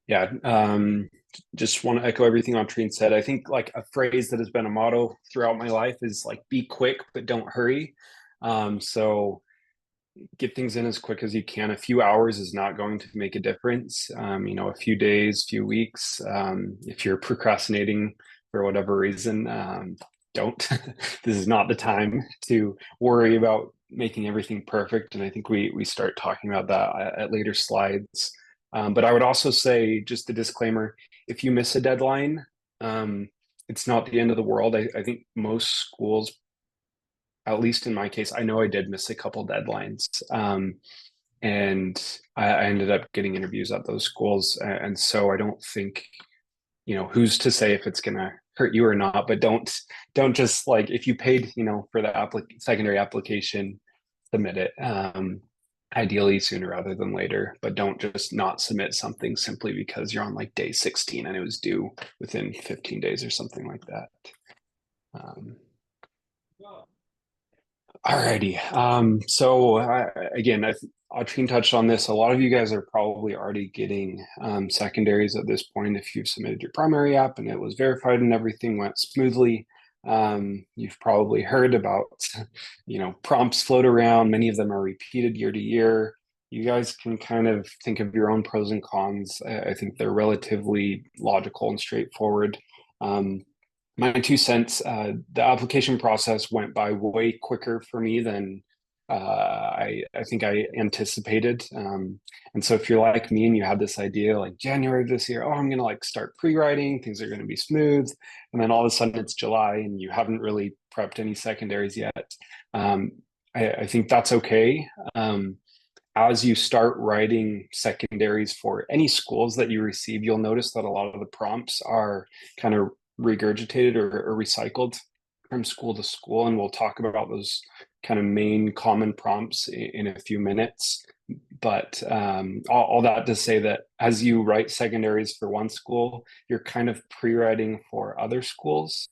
Yeah, just want to echo everything Autrine said. I think like a phrase that has been a motto throughout my life is like be quick, but don't hurry. So get things in as quick as you can. A few hours is not going to make a difference. A few days, few weeks. If you're procrastinating for whatever reason, don't. This is not the time to worry about making everything perfect. And I think we start talking about that at later slides. But I would also say, just a disclaimer, if you miss a deadline, it's not the end of the world. I think most schools, at least in my case, I know I did miss a couple deadlines. And I ended up getting interviews at those schools. And so I don't think, who's to say if it's gonna hurt you or not, but don't just like if you paid, for the secondary application, submit it. Ideally sooner rather than later, but don't just not submit something simply because you're on like day 16 and it was due within 15 days or something like that. Um, Alrighty. Again, Audrey touched on this. A lot of you guys are probably already getting secondaries at this point. If you've submitted your primary app and it was verified and everything went smoothly, you've probably heard about, prompts float around. Many of them are repeated year to year. You guys can kind of think of your own pros and cons. I think they're relatively logical and straightforward. My 2 cents, the application process went by way quicker for me than I think I anticipated. And so if you're like me and you had this idea like January of this year, oh, I'm gonna like start pre-writing, things are gonna be smooth, and then all of a sudden it's July and you haven't really prepped any secondaries yet. Um, I think that's okay. As you start writing secondaries for any schools that you receive, you'll notice that a lot of the prompts are kind of regurgitated or recycled from school to school. And we'll talk about those kind of main common prompts in a few minutes. But all that to say that as you write secondaries for one school, you're kind of pre-writing for other schools.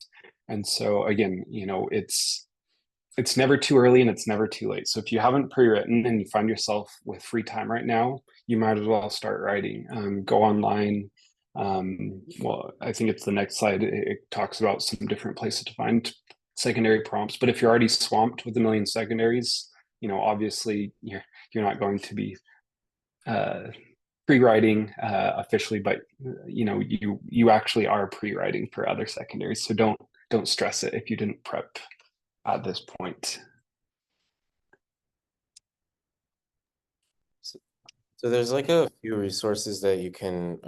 And so again, it's never too early and it's never too late. So if you haven't pre-written and you find yourself with free time right now, you might as well start writing. Go online. Well, I think it's the next slide. It talks about some different places to find secondary prompts. But if you're already swamped with a million secondaries, obviously you're not going to be uh, pre-writing officially, but you actually are pre-writing for other secondaries. So don't stress it if you didn't prep at this point. So, so there's like a few resources that you can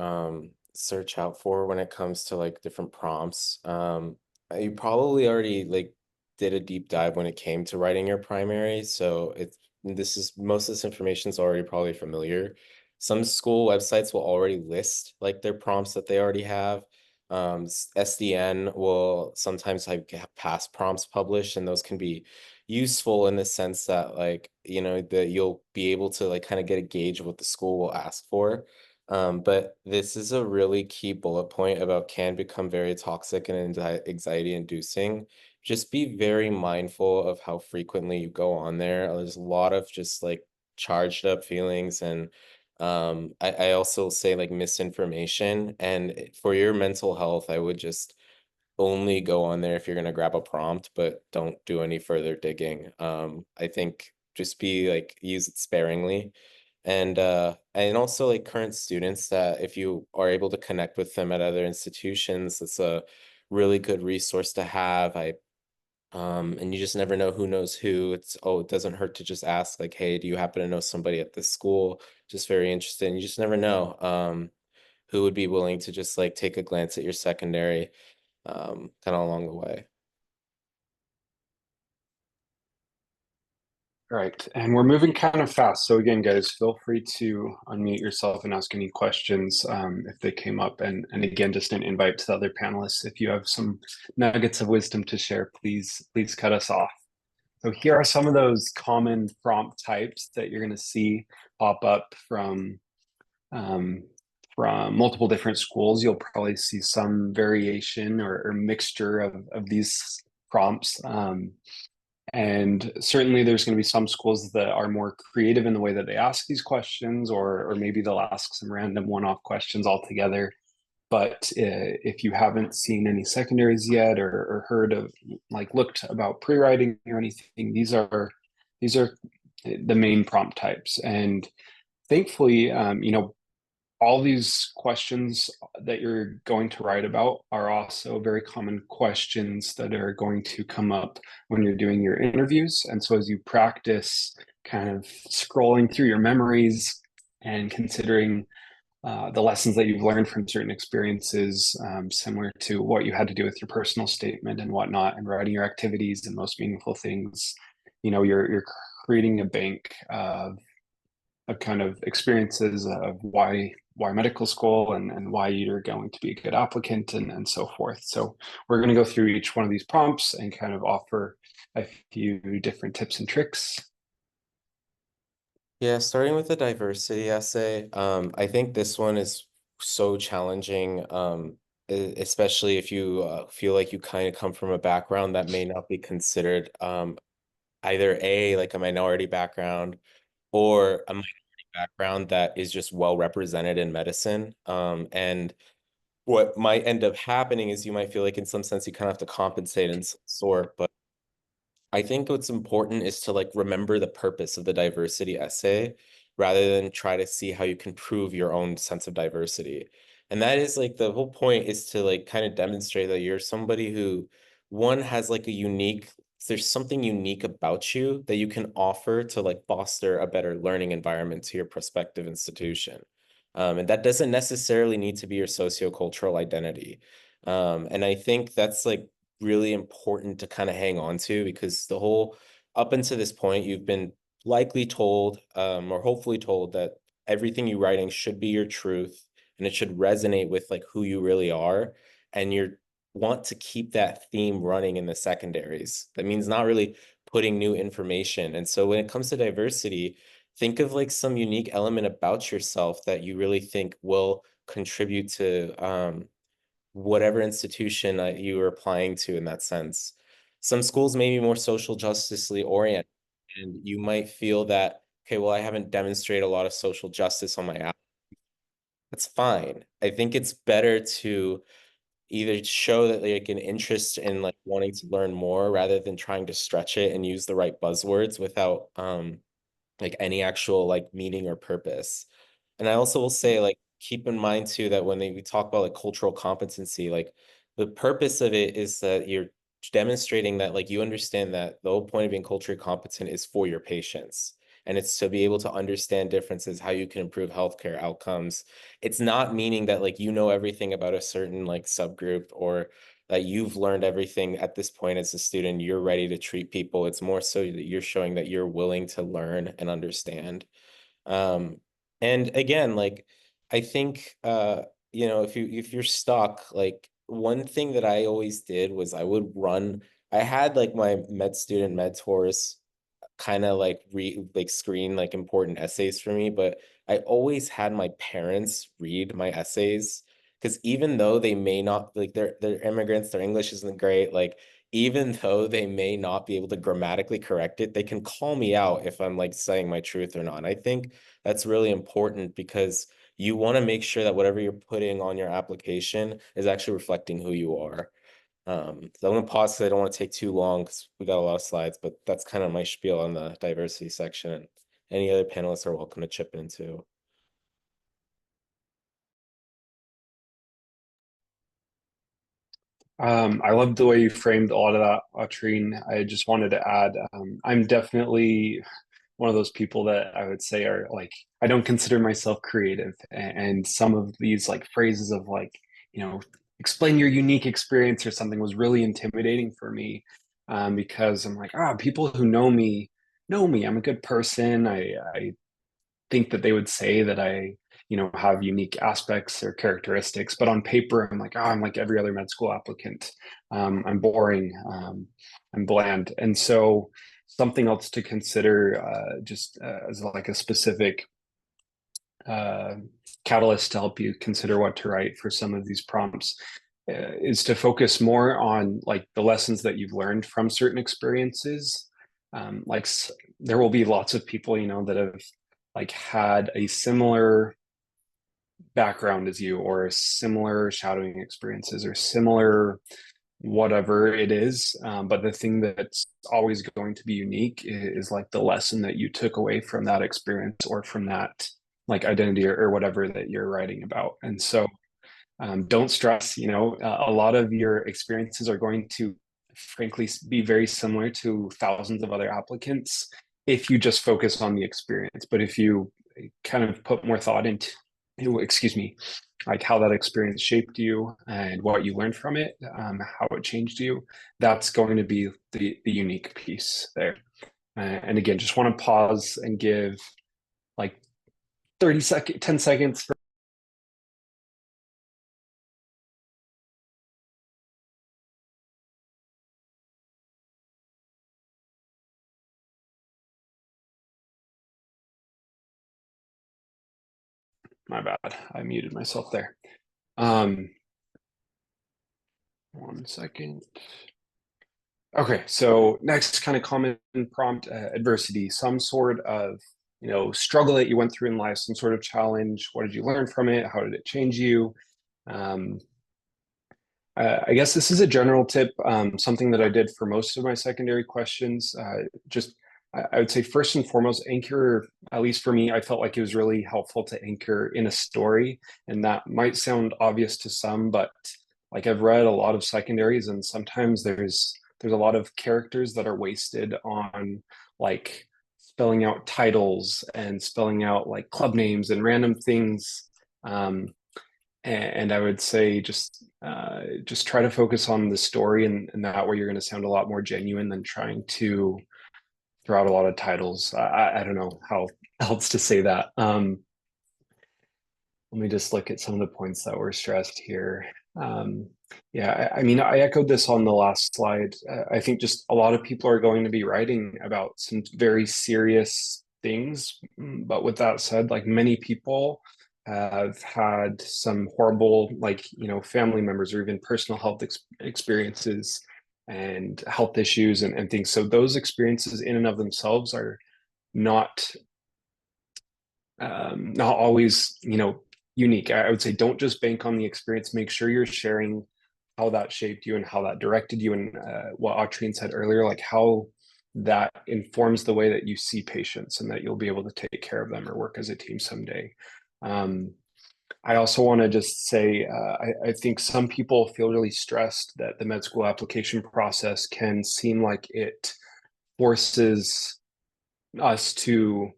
search out for when it comes to like different prompts. You probably already like did a deep dive when it came to writing your primary, so this is most of this information is already probably familiar. Some school websites will already list like their prompts that they already have. SDN will sometimes have past prompts published, and those can be useful in the sense that like that you'll be able to like kind of get a gauge of what the school will ask for. But this is a really key bullet point about can become very toxic and anxiety inducing. Just be very mindful of how frequently you go on there. There's a lot of just like charged up feelings, and I also say like misinformation. And for your mental health, I would just only go on there if you're gonna grab a prompt, but don't do any further digging. I think just be like use it sparingly. And also like current students that if you are able to connect with them at other institutions, it's a really good resource to have. And you just never know who knows who. It doesn't hurt to just ask like, hey, do you happen to know somebody at this school? Just very interested. And you just never know who would be willing to just like take a glance at your secondary kind of along the way. All right, and we're moving kind of fast. So again, guys, feel free to unmute yourself and ask any questions if they came up. And again, just an invite to the other panelists. If you have some nuggets of wisdom to share, please cut us off. So here are some of those common prompt types that you're going to see pop up um, from multiple different schools. You'll probably see some variation or mixture of these prompts. And certainly there's going to be some schools that are more creative in the way that they ask these questions, or maybe they'll ask some random one-off questions altogether. But if you haven't seen any secondaries yet, or heard of, like, looked about pre-writing or anything, these are the main prompt types. And thankfully, all these questions that you're going to write about are also very common questions that are going to come up when you're doing your interviews. And so as you practice kind of scrolling through your memories and considering the lessons that you've learned from certain experiences, similar to what you had to do with your personal statement and whatnot, and writing your activities and most meaningful things, you're creating a bank of kind of experiences of why medical school, and why you're going to be a good applicant, and so forth. So we're going to go through each one of these prompts and kind of offer a few different tips and tricks. Yeah, starting with the diversity essay, I think this one is so challenging, especially if you feel like you kind of come from a background that may not be considered either like a minority background or a minority background that is just well represented in medicine. And what might end up happening is you might feel like in some sense you kind of have to compensate in some sort, but I think what's important is to like remember the purpose of the diversity essay rather than try to see how you can prove your own sense of diversity. And that is like the whole point is to like kind of demonstrate that you're somebody who one has like a unique, there's something unique about you that you can offer to like foster a better learning environment to your prospective institution. And that doesn't necessarily need to be your sociocultural identity. And I think that's like really important to kind of hang on to because the whole up until this point, you've been likely told, or hopefully told that everything you're writing should be your truth and it should resonate with like who you really are. And you want to keep that theme running in the secondaries. That means not really putting new information. And so when it comes to diversity, think of like some unique element about yourself that you really think will contribute to whatever institution you are applying to in that sense. Some schools may be more social justicely oriented, and you might feel that, okay, well, I haven't demonstrated a lot of social justice on my app. That's fine. I think it's better to either show that like an interest in like wanting to learn more rather than trying to stretch it and use the right buzzwords without like any actual like meaning or purpose. And I also will say like keep in mind too that when we talk about like cultural competency, like the purpose of it is that you're demonstrating that like you understand that the whole point of being culturally competent is for your patients. And it's to be able to understand differences, how you can improve healthcare outcomes. It's not meaning that like you know everything about a certain like subgroup or that you've learned everything at this point as a student, you're ready to treat people. It's more so that you're showing that you're willing to learn and understand. Um, and again, like I think if you're stuck, like one thing that I always did was I had like my med student mentors kind of like screen like important essays for me, but I always had my parents read my essays because even though they may not like they're immigrants, their English isn't great, like even though they may not be able to grammatically correct it, they can call me out if I'm like saying my truth or not. And I think that's really important because you want to make sure that whatever you're putting on your application is actually reflecting who you are. So I'm gonna pause because I don't want to take too long because we got a lot of slides, but that's kind of my spiel on the diversity section. And any other panelists are welcome to chip in too. I love the way you framed a lot of that, Audrine. I just wanted to add, I'm definitely one of those people that I would say are like, I don't consider myself creative. And some of these like phrases of like, explain your unique experience or something was really intimidating for me, because I'm like, people who know me. I'm a good person. I think that they would say that I, have unique aspects or characteristics, but on paper, I'm like, I'm like every other med school applicant. I'm boring. I'm bland. And so something else to consider, just as like a specific uh, catalyst to help you consider what to write for some of these prompts, is to focus more on like the lessons that you've learned from certain experiences, like there will be lots of people, that have like had a similar background as you or similar shadowing experiences or similar whatever it is. But the thing that's always going to be unique is like the lesson that you took away from that experience or from that like identity or whatever that you're writing about. And so don't stress, a lot of your experiences are going to frankly be very similar to thousands of other applicants if you just focus on the experience. But if you kind of put more thought into, excuse me, like how that experience shaped you and what you learned from it, how it changed you, that's going to be the unique piece there. And again, just want to pause and give like 10 seconds for my bad. I muted myself there. Um, 1 second. Okay, so next kind of common prompt, adversity, some sort of, struggle that you went through in life, some sort of challenge. What did you learn from it? How did it change you? Um, I guess this is a general tip, something that I did for most of my secondary questions. Just, I would say first and foremost, anchor, at least for me, I felt like it was really helpful to anchor in a story. And that might sound obvious to some, but like I've read a lot of secondaries and sometimes there's a lot of characters that are wasted on like spelling out titles and spelling out like club names and random things. And I would say just try to focus on the story, and that way you're going to sound a lot more genuine than trying to throw out a lot of titles. I don't know how else to say that. Let me just look at some of the points that were stressed here. Um, yeah, I mean, I echoed this on the last slide. I think just a lot of people are going to be writing about some very serious things. But with that said, like many people have had some horrible, like, family members or even personal health experiences and health issues and things. So those experiences in and of themselves are not not always, unique. I would say don't just bank on the experience. Make sure you're sharing how that shaped you and how that directed you, and what Audrine said earlier, like how that informs the way that you see patients and that you'll be able to take care of them or work as a team someday. Um, I also want to just say, I think some people feel really stressed that the med school application process can seem like it forces us to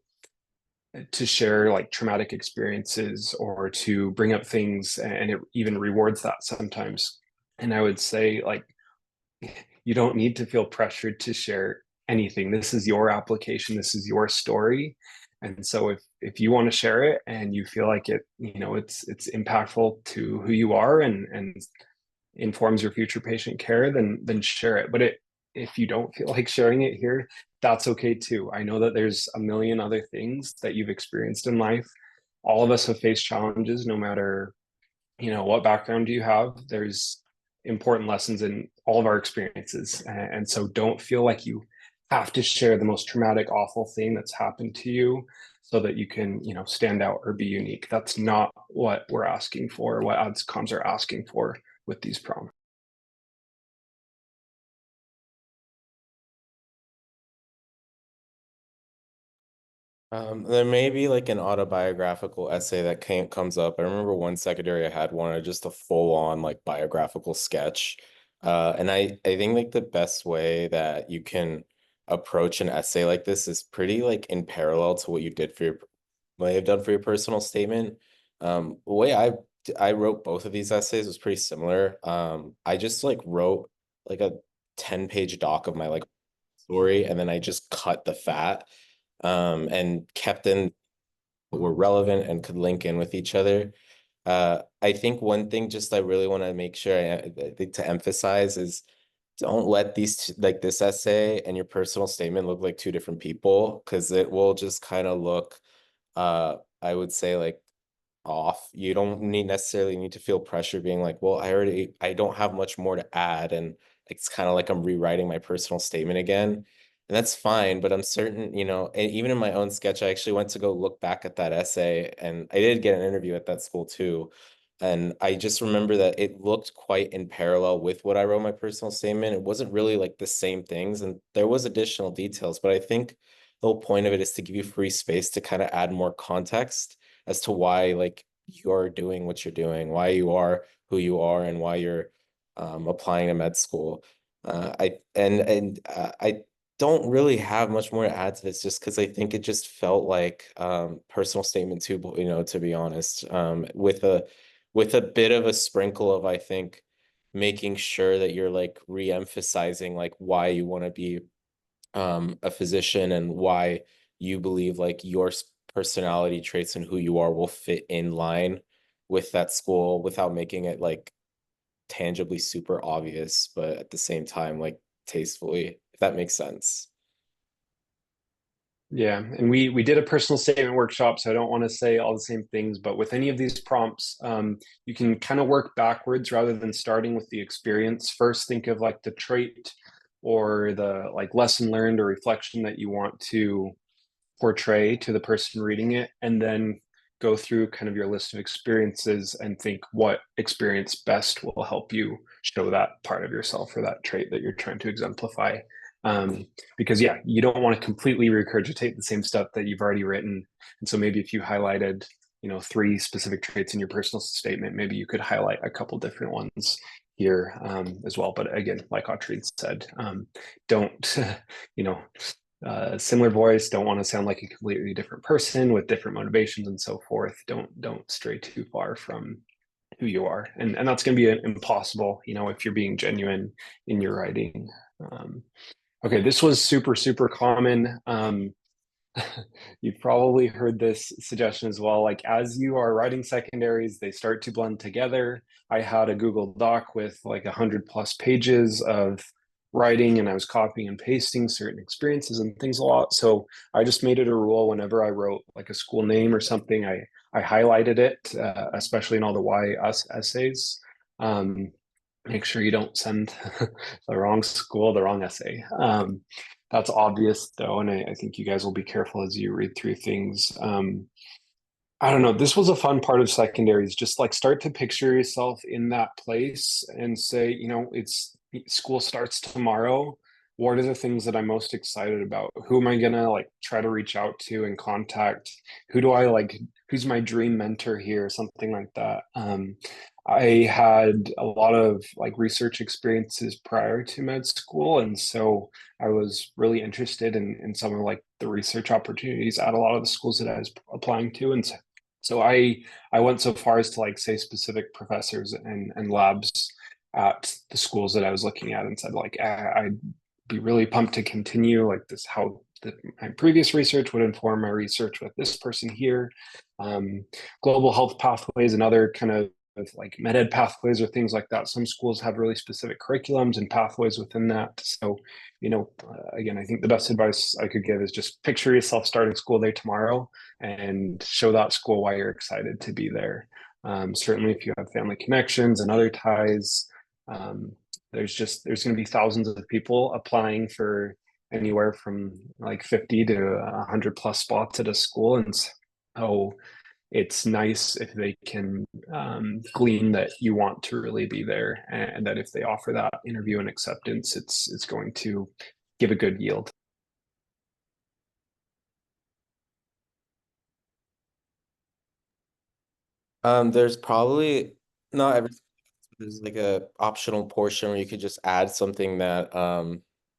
share like traumatic experiences or to bring up things, and it even rewards that sometimes. And I would say like you don't need to feel pressured to share anything. This is your application, this is your story. And so if you want to share it and you feel like it's impactful to who you are and informs your future patient care, then share it. But if you don't feel like sharing it here, that's okay too. I know that there's a million other things that you've experienced in life. All of us have faced challenges, no matter what background you have. There's important lessons in all of our experiences, and so don't feel like you have to share the most traumatic, awful thing that's happened to you so that you can stand out or be unique. That's not what we're asking for, what ADSCOMs are asking for with these prompts. There may be like an autobiographical essay that comes up. I remember one secondary I had one, just a full-on like biographical sketch. And I think like the best way that you can approach an essay like this is pretty like in parallel to what you did for your may have done for your personal statement. The way I wrote both of these essays was pretty similar. I just like wrote like a 10-page doc of my like story, and then I just cut the fat and kept in what were relevant and could link in with each other. I think one thing just I really want to make sure I think to emphasize is don't let like this essay and your personal statement look like two different people, because it will just kind of look I would say like off. You don't necessarily need to feel pressure being like, well, I don't have much more to add, and it's kind of like I'm rewriting my personal statement again. And that's fine, but I'm certain, and even in my own sketch, I actually went to go look back at that essay, and I did get an interview at that school too. And I just remember that it looked quite in parallel with what I wrote in my personal statement. It wasn't really like the same things, and there was additional details, but I think the whole point of it is to give you free space to kind of add more context as to why like you're doing what you're doing, why you are who you are, and why you're applying to med school. I don't really have much more to add to this just because I think it just felt like personal statement too, to be honest, with a bit of a sprinkle of, I think, making sure that you're like re-emphasizing like why you want to be a physician and why you believe like your personality traits and who you are will fit in line with that school without making it like tangibly super obvious, but at the same time, like tastefully, if that makes sense. Yeah, and we did a personal statement workshop, so I don't want to say all the same things, but with any of these prompts, you can kind of work backwards rather than starting with the experience. First, think of like the trait or the like lesson learned or reflection that you want to portray to the person reading it, and then go through kind of your list of experiences and think what experience best will help you show that part of yourself or that trait that you're trying to exemplify. Because yeah, you don't want to completely regurgitate the same stuff that you've already written. And so maybe if you highlighted, three specific traits in your personal statement, maybe you could highlight a couple different ones here as well. But again, like Autry said, don't, you know, similar voice, don't want to sound like a completely different person with different motivations and so forth. Don't stray too far from who you are, and that's going to be impossible, if you're being genuine in your writing. Okay, this was super common. You've probably heard this suggestion as well. Like as you are writing secondaries, they start to blend together. I had a Google Doc with like 100+ pages of writing, and I was copying and pasting certain experiences and things a lot. So I just made it a rule whenever I wrote like a school name or something, I highlighted it, especially in all the why us essays. Um, Make sure you don't send the wrong school the wrong essay. That's obvious though, and I think you guys will be careful as you read through things. I don't know. This was a fun part of secondaries. Just like start to picture yourself in that place and say, it's school starts tomorrow. What are the things that I'm most excited about? Who am I gonna like try to reach out to and contact? Who do I like? Who's my dream mentor here? Something like that. I had a lot of like research experiences prior to med school, and so I was really interested in some of like the research opportunities at a lot of the schools that I was applying to, and so I went so far as to like say specific professors and labs at the schools that I was looking at and said like I'd be really pumped to continue like this how my previous research would inform my research with this person here. Um, Global health pathways and other kind of like med ed pathways or things like that. Some schools have really specific curriculums and pathways within that. So, again, I think the best advice I could give is just picture yourself starting school day tomorrow and show that school why you're excited to be there. Certainly, if you have family connections and other ties, there's going to be thousands of people applying for anywhere from like 50 to 100+ spots at a school, and so it's nice if they can glean that you want to really be there, and that if they offer that interview and acceptance, it's going to give a good yield. There's probably not every there's like a optional portion where you could just add something that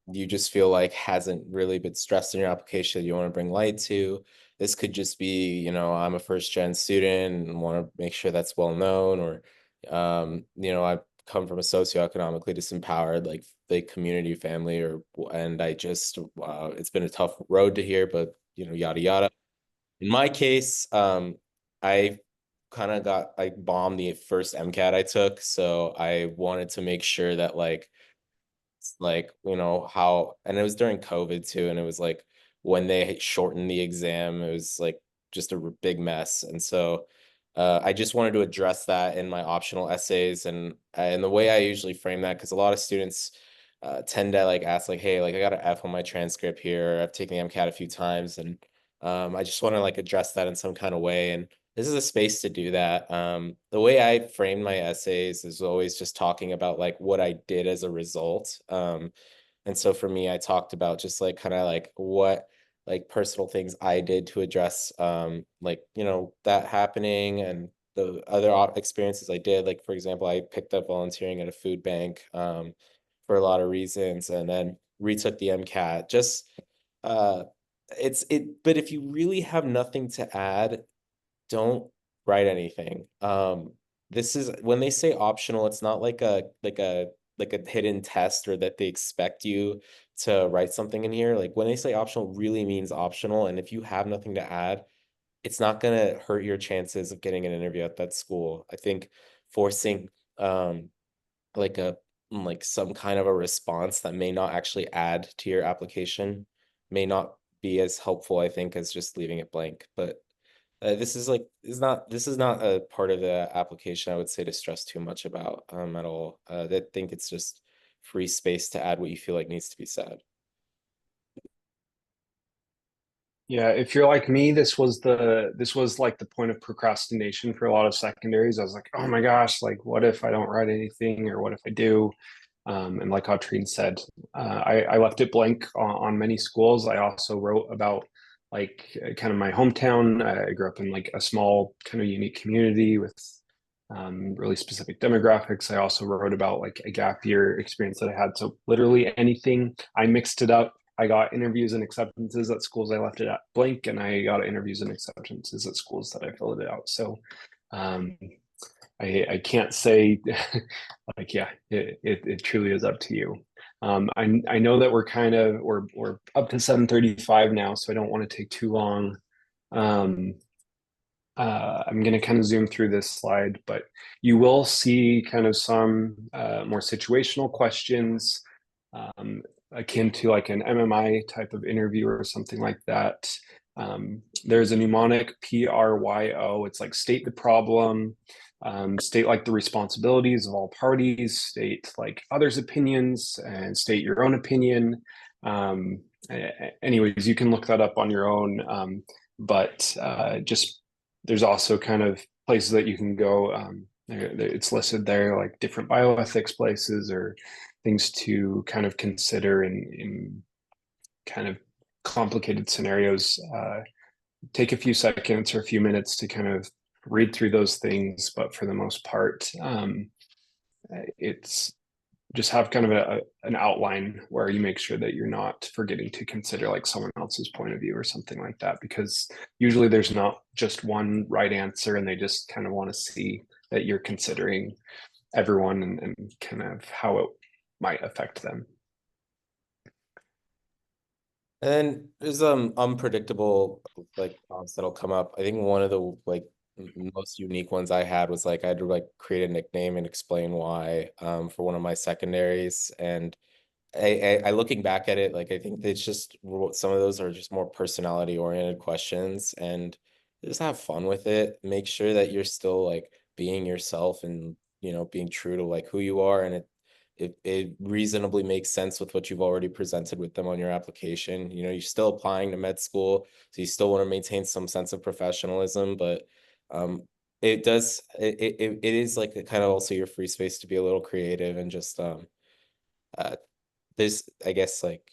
you just feel like hasn't really been stressed in your application that you want to bring light to. This could just be, I'm a first gen student and want to make sure that's well known, or I come from a socioeconomically disempowered like community family, and I just it's been a tough road to here, but yada yada. In my case, I kind of got like bombed the first MCAT I took, so I wanted to make sure that like how, and it was during COVID too, and it was like when they shortened the exam, it was like just a big mess, and so I just wanted to address that in my optional essays, and the way I usually frame that, because a lot of students tend to like ask like, hey, like I got an F on my transcript here. I've taken the MCAT a few times, and I just want to like address that in some kind of way. And this is a space to do that. The way I framed my essays is always just talking about like what I did as a result. And so for me, I talked about just like kind of like what like personal things I did to address like, you know, that happening and the other experiences I did. Like, for example, I picked up volunteering at a food bank for a lot of reasons, and then retook the MCAT. Just uh but if you really have nothing to add, don't write anything. This is when they say optional, it's not like a hidden test or that they expect you to write something in here. Like when they say optional, really means optional. And if you have nothing to add, it's not gonna hurt your chances of getting an interview at that school. I think forcing like a like some kind of a response that may not actually add to your application may not be as helpful, I think, as just leaving it blank. But this is not a part of the application I would say to stress too much about at all. I think it's just free space to add what you feel like needs to be said. Yeah, if you're like me, this was like the point of procrastination for a lot of secondaries. I was like, oh my gosh, like what if I don't write anything, or what if I do? And like Audrine said, I left it blank on many schools. I also wrote about like kind of my hometown. I grew up in like a small kind of unique community with really specific demographics. I also wrote about like a gap year experience that I had. So literally anything, I mixed it up. I got interviews and acceptances at schools I left it at blank, and I got interviews and acceptances at schools that I filled it out. So um, I can't say like yeah, it truly is up to you. I know that we're up to 7:35 now, so I don't want to take too long. Um, I'm going to kind of zoom through this slide, but you will see kind of some more situational questions um, akin to like an MMI type of interview or something like that. There's a mnemonic PRYO. It's like state the problem, state like the responsibilities of all parties, state like others' opinions, and state your own opinion. Anyways, you can look that up on your own. But just there's also kind of places that you can go. It's listed there, like different bioethics places or things to kind of consider in kind of complicated scenarios. Take a few seconds or a few minutes to kind of read through those things, but for the most part, it's just have kind of an outline where you make sure that you're not forgetting to consider like someone else's point of view or something like that, because usually there's not just one right answer, and they just kind of want to see that you're considering everyone and kind of how it might affect them. And then there's unpredictable like prompts that'll come up. I think one of the like most unique ones I had was like I had to like create a nickname and explain why for one of my secondaries. And I looking back at it, like I think it's just some of those are just more personality oriented questions, and just have fun with it. Make sure that you're still like being yourself and you know being true to like who you are, and it reasonably makes sense with what you've already presented with them on your application. You know, you're still applying to med school, so you still want to maintain some sense of professionalism, but um it is like a kind of also your free space to be a little creative and just uh this I guess like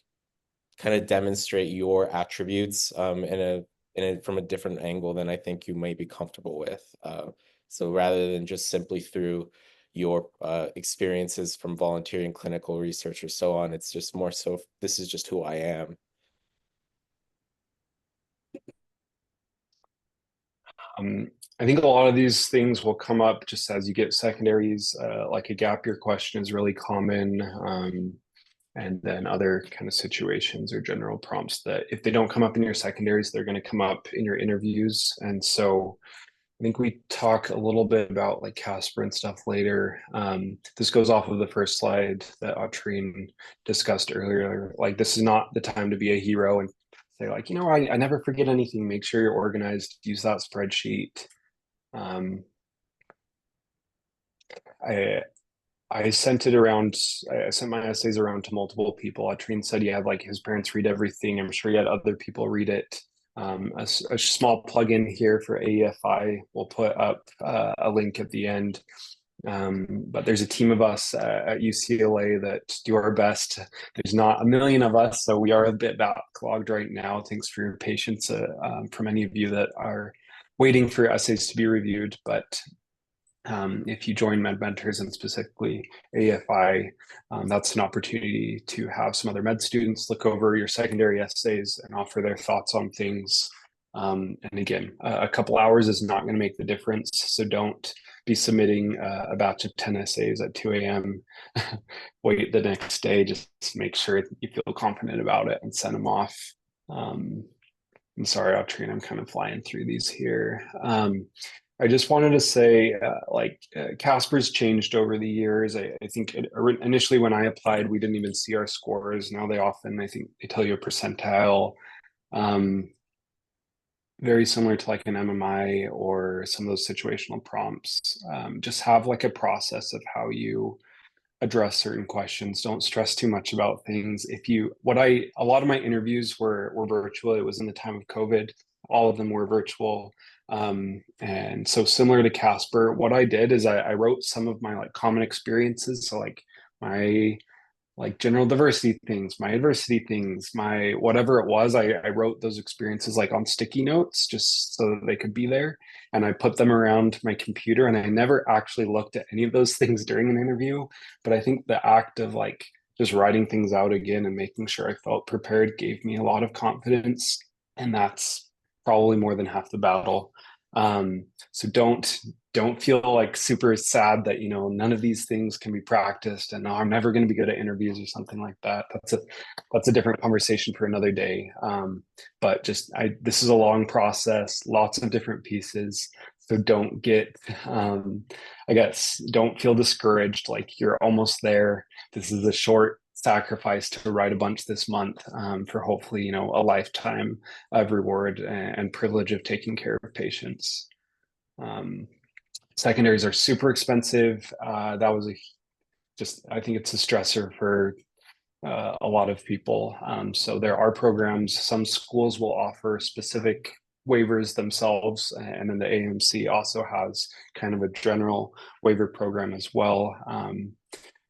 kind of demonstrate your attributes in a from a different angle than I think you may be comfortable with. So rather than just simply through your experiences from volunteering, clinical research, or so on, it's just more so this is just who I am. Um, I think a lot of these things will come up just as you get secondaries. Like a gap year question is really common. And then other kind of situations or general prompts that if they don't come up in your secondaries, they're going to come up in your interviews. And so I think we talk a little bit about like Casper and stuff later. This goes off of the first slide that Audrine discussed earlier. Like this is not the time to be a hero and say like, you know, I never forget anything. Make sure you're organized. Use that spreadsheet. Um, I I sent it around. I sent my essays around to multiple people. Atrine said he had like his parents read everything. I'm sure he had other people read it. A small plugin here for AEFI. We'll put up a link at the end. But there's a team of us at UCLA that do our best. There's not a million of us, so we are a bit backlogged right now. Thanks for your patience from any of you that are waiting for essays to be reviewed. But if you join Med Mentors and specifically AFI, that's an opportunity to have some other med students look over your secondary essays and offer their thoughts on things. And again, a couple hours is not going to make the difference. So don't be submitting a batch of 10 essays at 2 a.m. Wait the next day. Just make sure you feel confident about it and send them off. I'm sorry, Autry, I'm kind of flying through these here. I just wanted to say, Casper's changed over the years. I think initially when I applied, we didn't even see our scores. Now they often, I think they tell you a percentile, very similar to like an MMI or some of those situational prompts. Just have like a process of how you address certain questions. Don't stress too much about things. A lot of my interviews were virtual. It was in the time of COVID. All of them were virtual. And so similar to Casper, what I did is I wrote some of my like common experiences. So like my like general diversity things, my adversity things, my whatever it was, I wrote those experiences like on sticky notes just so that they could be there. And I put them around my computer and I never actually looked at any of those things during an interview. But I think the act of like just writing things out again and making sure I felt prepared gave me a lot of confidence. And that's probably more than half the battle. So don't feel like super sad that none of these things can be practiced and I'm never going to be good at interviews or something like that. That's a different conversation for another day. But this is a long process, lots of different pieces. So don't get I guess don't feel discouraged, like you're almost there. This is a short sacrifice to write a bunch this month for hopefully a lifetime of reward and privilege of taking care of patients. Secondaries are super expensive. That was I think it's a stressor for a lot of people. So there are programs. Some schools will offer specific waivers themselves, and then the AMC also has kind of a general waiver program as well.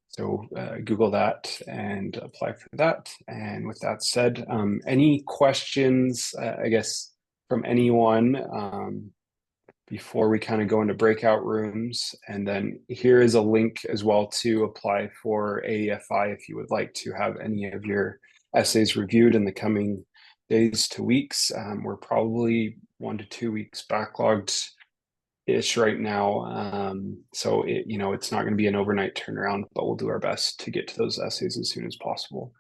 So Google that and apply for that. And with that said, any questions, I guess, from anyone before we kind of go into breakout rooms? And then here is a link as well to apply for AEFI if you would like to have any of your essays reviewed in the coming days to weeks. We're probably 1 to 2 weeks backlogged ish right now. So it's not going to be an overnight turnaround, but we'll do our best to get to those essays as soon as possible.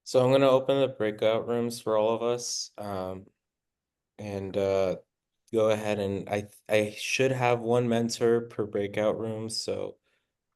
So I'm gonna open the breakout rooms for all of us. And go ahead and I should have one mentor per breakout room. So